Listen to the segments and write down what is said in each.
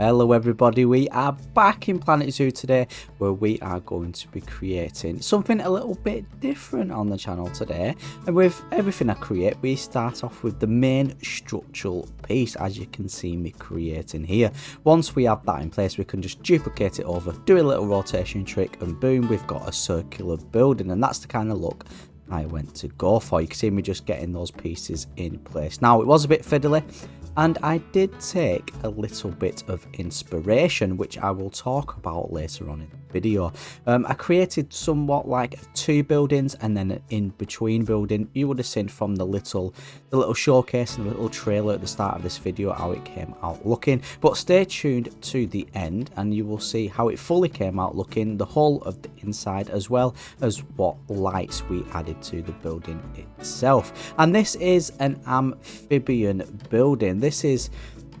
Hello everybody, we are back in Planet Zoo today where we are going to be creating something a little bit different on the channel today. And with everything I create, we start off with the main structural piece, as you can see me creating here. Once we have that in place, we can just duplicate it over, do a little rotation trick, and boom, we've got a circular building. And that's the kind of look I went to go for. You can see me just getting those pieces in place. Now, it was a bit fiddly, and I did take a little bit of inspiration, which I will talk about later on in the video. I created somewhat like two buildings and then an in-between building. You would have seen from the little showcase and the little trailer at the start of this video how it came out looking. But stay tuned to the end and you will see how it fully came out looking, the whole of the inside, as well as what lights we added to the building itself. And this is an amphibian building. This is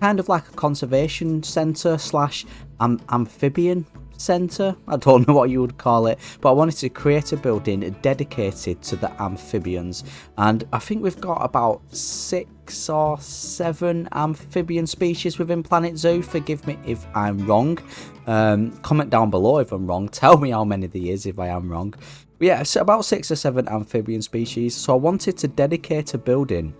kind of like a conservation centre slash amphibian centre. I don't know what you would call it, but I wanted to create a building dedicated to the amphibians. And I think we've got about 6 or 7 amphibian species within Planet Zoo. Forgive me if I'm wrong. Comment down below if I'm wrong. Tell me how many there is if I am wrong. But yeah, so about 6 or 7 amphibian species. So I wanted to dedicate a building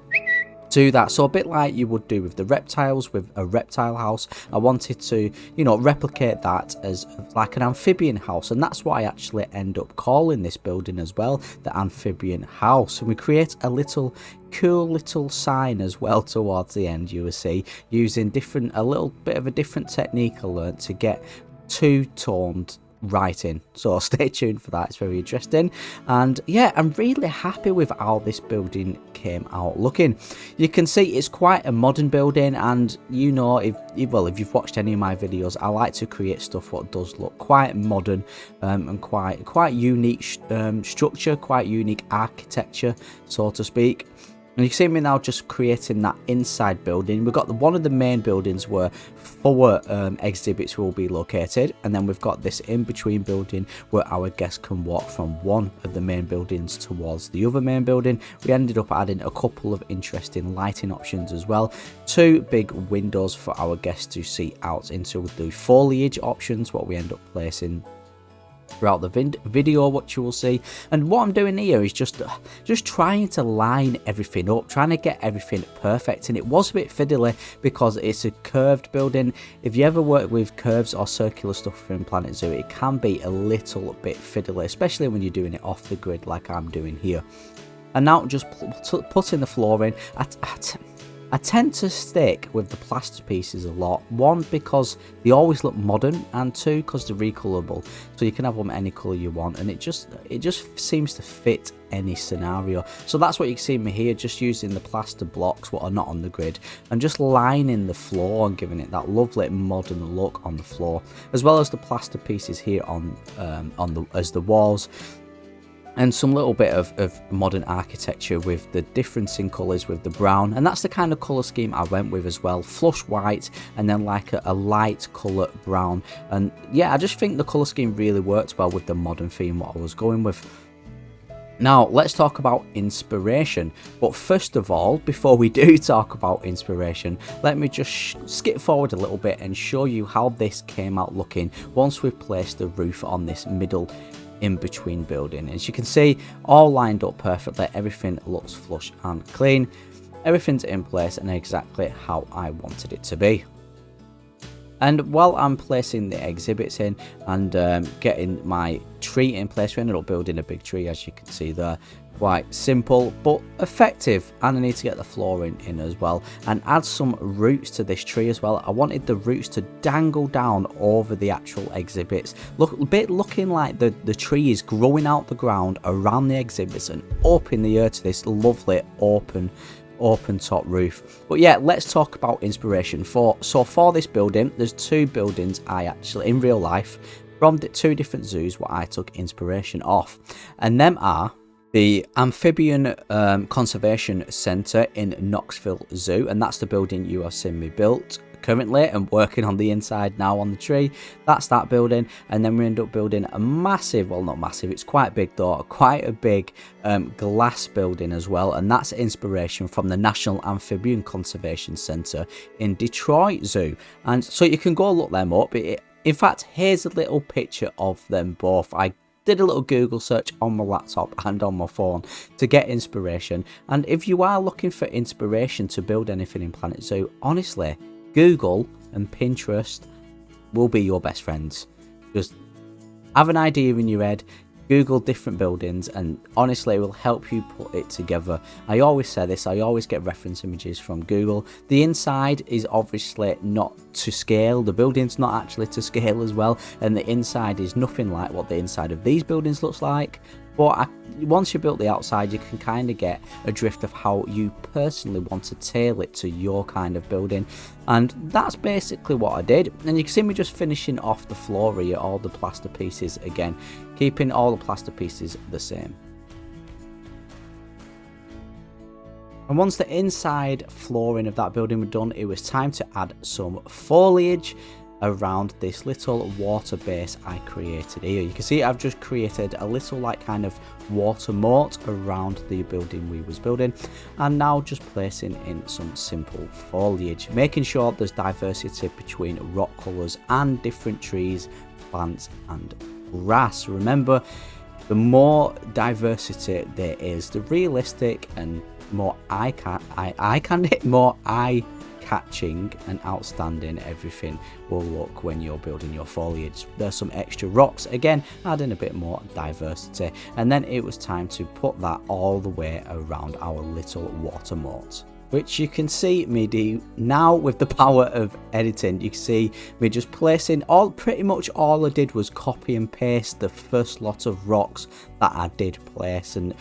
to that, so a bit like you would do with the reptiles with a reptile house. I wanted to, you know, replicate that as like an amphibian house, and that's what I actually end up calling this building as well, the Amphibian House. And we create a little cool little sign as well towards the end, you will see, using a little bit of a different technique I learned to get two-toned writing. So stay tuned for that, it's very interesting. And yeah, I'm really happy with how this building came out looking. You can see it's quite a modern building, and you know, if you've watched any of my videos, I like to create stuff what does look quite modern and quite unique structure, quite unique architecture, so to speak. And you can see me now just creating that inside building. We've got one of the main buildings where 4 exhibits will be located, and then we've got this in-between building where our guests can walk from one of the main buildings towards the other main building. We ended up adding a couple of interesting lighting options as well. 2 big windows for our guests to see out into the foliage options, what we end up placing throughout the video, what you will see. And what I'm doing here is just trying to line everything up, trying to get everything perfect. And it was a bit fiddly because it's a curved building. If you ever work with curves or circular stuff in Planet Zoo, it can be a little bit fiddly, especially when you're doing it off the grid like I'm doing here. And now just putting the floor in. I tend to stick with the plaster pieces a lot. 1, because they always look modern, and 2, because they're recolorable, so you can have them any color you want, and it just seems to fit any scenario. So that's what you can see me here, just using the plaster blocks what are not on the grid, and just lining the floor and giving it that lovely modern look on the floor, as well as the plaster pieces here as the walls. And some little bit of modern architecture with the difference in colours with the brown. And that's the kind of colour scheme I went with as well. Flush white and then like a light colour brown. And yeah, I just think the colour scheme really worked well with the modern theme what I was going with. Now, let's talk about inspiration. But first of all, before we do talk about inspiration, let me just skip forward a little bit and show you how this came out looking once we've placed the roof on this middle in-between building. As you can see, all lined up perfectly, everything looks flush and clean, everything's in place and exactly how I wanted it to be. And while I'm placing the exhibits in and getting my tree in place, we ended up building a big tree, as you can see there. Quite simple but effective, and I need to get the flooring in as well and add some roots to this tree as well. I wanted the roots to dangle down over the actual exhibits, looking like the tree is growing out the ground around the exhibits and up in the air to this lovely open top roof. But yeah, let's talk about inspiration. For this building, there's 2 buildings I actually in real life from the 2 different zoos what I took inspiration off, and them are the Amphibian Conservation Centre in Knoxville Zoo, and that's the building you have seen me built currently and working on the inside now on the tree. That's that building, and then we end up building a massive, well, not massive, it's quite big though, quite a big glass building as well, and that's inspiration from the National Amphibian Conservation Centre in Detroit Zoo. And so you can go look them up. In fact, here's a little picture of them both. I did a little Google search on my laptop and on my phone to get inspiration, and if you are looking for inspiration to build anything in Planet Zoo, honestly, Google and Pinterest will be your best friends. Just have an idea in your head, Google different buildings, and honestly it will help you put it together. I always say this, I always get reference images from Google. The inside is obviously not to scale, the building's not actually to scale as well, and the inside is nothing like what the inside of these buildings looks like. But once you built the outside, you can kind of get a drift of how you personally want to tailor it to your kind of building. And that's basically what I did. And you can see me just finishing off the floor here, all the plaster pieces again, keeping all the plaster pieces the same. And once the inside flooring of that building was done, it was time to add some foliage around this little water base I created here. You can see I've just created a little like kind of water moat around the building we was building, and now just placing in some simple foliage, making sure there's diversity between rock colours and different trees, plants and grass. Remember, the more diversity there is, the realistic and more eye-catching and outstanding everything will look when you're building your foliage. There's some extra rocks, again adding a bit more diversity, and then it was time to put that all the way around our little water moat, which you can see me do now with the power of editing. You can see me just placing pretty much all I did was copy and paste the first lot of rocks that I did place, and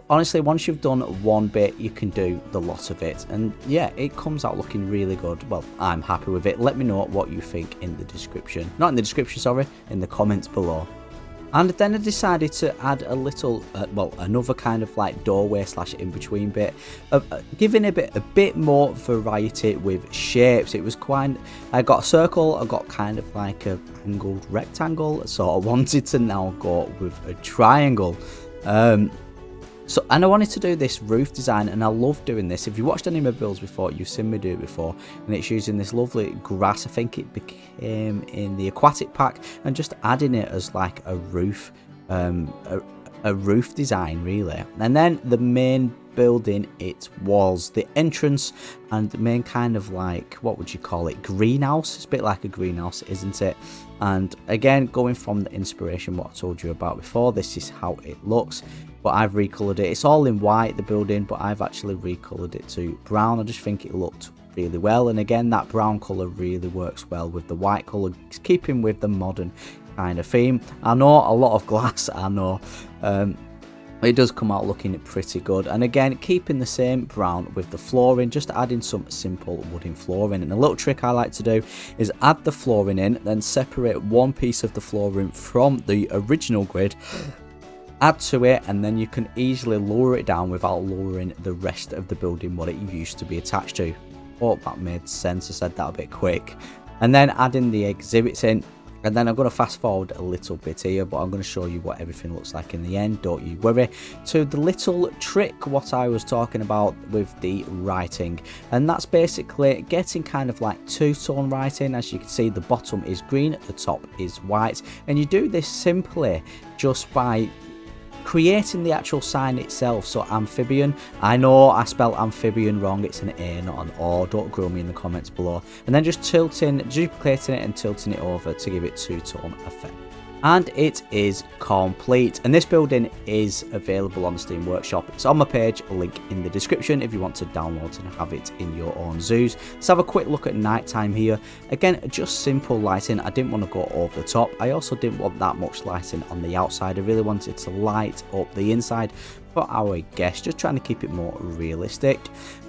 honestly, once you've done one bit, you can do the lot of it, and yeah, it comes out looking really good. Well, I'm happy with it. Let me know what you think in the description. Not in the description, sorry, in the comments below. And then I decided to add a little, another kind of like doorway slash in between bit, giving a bit more variety with shapes. It was I got a circle, I got kind of like a angled rectangle, so I wanted to now go with a triangle. And I wanted to do this roof design, and I love doing this. If you watched any of my builds before, you've seen me do it before, and it's using this lovely grass. I think it became in the aquatic pack, and just adding it as like a roof, a roof design really. And then the main building, it was the entrance and the main kind of like, what would you call it, greenhouse. It's a bit like a greenhouse, isn't it? And again, going from the inspiration what I told you about before, this is how it looks, but I've recolored it. It's all in white, the building, but I've actually recolored it to brown. I just think it looked really well, and again, that brown color really works well with the white color, keeping with the modern kind of theme. I know a lot of glass, I know, it does come out looking pretty good. And again, keeping the same brown with the flooring, just adding some simple wooden flooring. And a little trick I like to do is add the flooring in, then separate one piece of the flooring from the original grid, add to it, and then you can easily lower it down without lowering the rest of the building what it used to be attached to. Hope that made sense. I said that a bit quick. And then adding the exhibits in. And then I'm going to fast forward a little bit here, but I'm going to show you what everything looks like in the end, don't you worry. To the little trick what I was talking about with the writing, and that's basically getting kind of like two-tone writing. As you can see, the bottom is green, the top is white, and you do this simply just by creating the actual sign itself. So amphibian, I know I spelled amphibian wrong, it's an A not an O, don't grill me in the comments below. And then just duplicating it and tilting it over to give it two-tone effect. And it is complete, and this building is available on the Steam Workshop. It's on my page, a link in the description if you want to download and have it in your own zoos. Let's have a quick look at nighttime here. Again, just simple lighting. I didn't want to go over the top. I also didn't want that much lighting on the outside. I really wanted to light up the inside for our guests, just trying to keep it more realistic.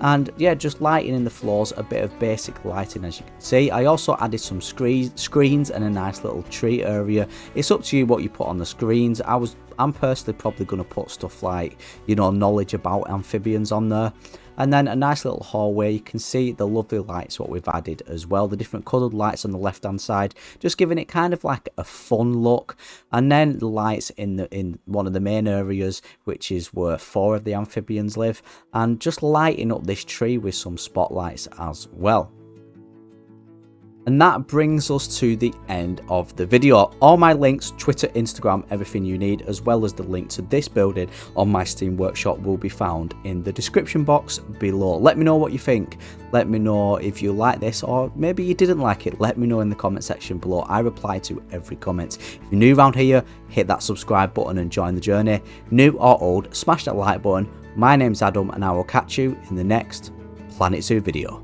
And yeah, just lighting in the floors, a bit of basic lighting as you can see. I also added some screens and a nice little tree area. It's up to you what you put on the screens. I'm personally probably going to put stuff like, you know, knowledge about amphibians on there. and then a nice little hallway. You can see the lovely lights what we've added as well, the different coloured lights on the left hand side, just giving it kind of like a fun look. And then the lights in one of the main areas, which is where 4 of the amphibians live, and just lighting up this tree with some spotlights as well. And that brings us to the end of the video. All my links, Twitter, Instagram, everything you need, as well as the link to this building on my Steam Workshop will be found in the description box below. Let me know what you think. Let me know if you like this or maybe you didn't like it. Let me know in the comment section below. I reply to every comment. If you're new around here, hit that subscribe button and join the journey. New or old, smash that like button. My name's Adam and I will catch you in the next Planet Zoo video.